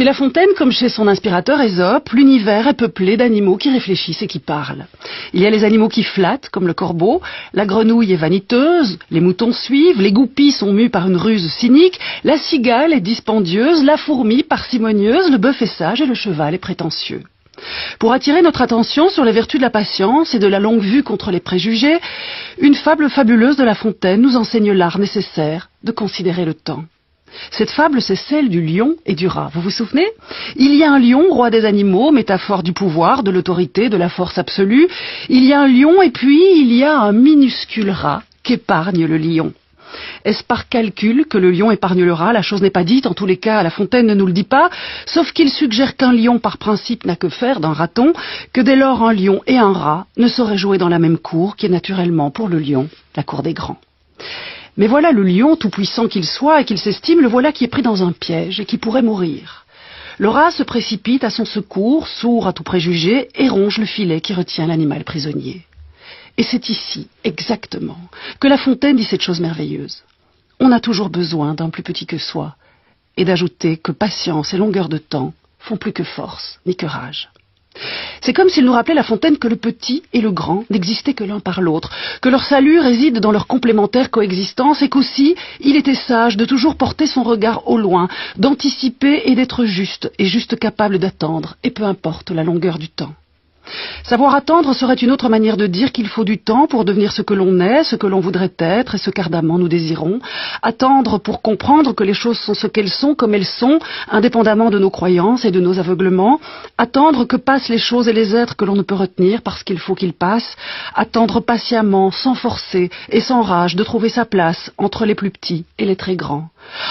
Chez La Fontaine, comme chez son inspirateur Ésope, l'univers est peuplé d'animaux qui réfléchissent et qui parlent. Il y a les animaux qui flattent, comme le corbeau, la grenouille est vaniteuse, les moutons suivent, les goupilles sont mues par une ruse cynique, la cigale est dispendieuse, la fourmi parcimonieuse, le bœuf est sage et le cheval est prétentieux. Pour attirer notre attention sur les vertus de la patience et de la longue vue contre les préjugés, une fable fabuleuse de La Fontaine nous enseigne l'art nécessaire de considérer le temps. Cette fable, c'est celle du lion et du rat. Vous vous souvenez? Il y a un lion, roi des animaux, métaphore du pouvoir, de l'autorité, de la force absolue. Il y a un lion et puis il y a un minuscule rat qu'épargne le lion. Est-ce par calcul que le lion épargne le rat? La chose n'est pas dite, en tous les cas, La Fontaine ne nous le dit pas, sauf qu'il suggère qu'un lion, par principe, n'a que faire d'un raton, que dès lors un lion et un rat ne sauraient jouer dans la même cour, qui est naturellement, pour le lion, la cour des grands. Mais voilà le lion, tout puissant qu'il soit et qu'il s'estime, le voilà qui est pris dans un piège et qui pourrait mourir. Le rat se précipite à son secours, sourd à tout préjugé, et ronge le filet qui retient l'animal prisonnier. Et c'est ici, exactement, que La Fontaine dit cette chose merveilleuse. On a toujours besoin d'un plus petit que soi, et d'ajouter que patience et longueur de temps font plus que force, ni que rage. C'est comme s'il nous rappelait La Fontaine que le petit et le grand n'existaient que l'un par l'autre, que leur salut réside dans leur complémentaire coexistence et qu'aussi il était sage de toujours porter son regard au loin, d'anticiper et d'être juste, et juste capable d'attendre, et peu importe la longueur du temps. Savoir attendre serait une autre manière de dire qu'il faut du temps pour devenir ce que l'on est, ce que l'on voudrait être et ce qu'ardemment nous désirons. Attendre pour comprendre que les choses sont ce qu'elles sont, comme elles sont, indépendamment de nos croyances et de nos aveuglements. Attendre que passent les choses et les êtres que l'on ne peut retenir parce qu'il faut qu'ils passent. Attendre patiemment, sans forcer et sans rage de trouver sa place entre les plus petits et les très grands.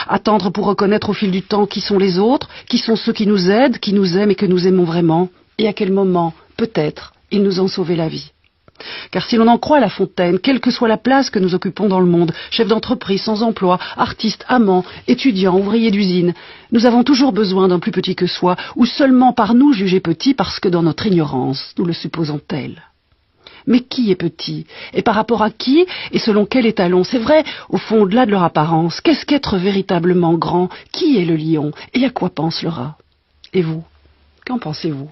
Attendre pour reconnaître au fil du temps qui sont les autres, qui sont ceux qui nous aident, qui nous aiment et que nous aimons vraiment, et à quel moment peut-être, ils nous ont sauvé la vie. Car si l'on en croit La Fontaine, quelle que soit la place que nous occupons dans le monde, chef d'entreprise, sans emploi, artiste, amant, étudiant, ouvrier d'usine, nous avons toujours besoin d'un plus petit que soi, ou seulement par nous jugé petit parce que dans notre ignorance, nous le supposons tel. Mais qui est petit? Et par rapport à qui? Et selon quel étalon? C'est vrai, au fond, au-delà de leur apparence, qu'est-ce qu'être véritablement grand? Qui est le lion? Et à quoi pense le rat? Et vous? Qu'en pensez-vous?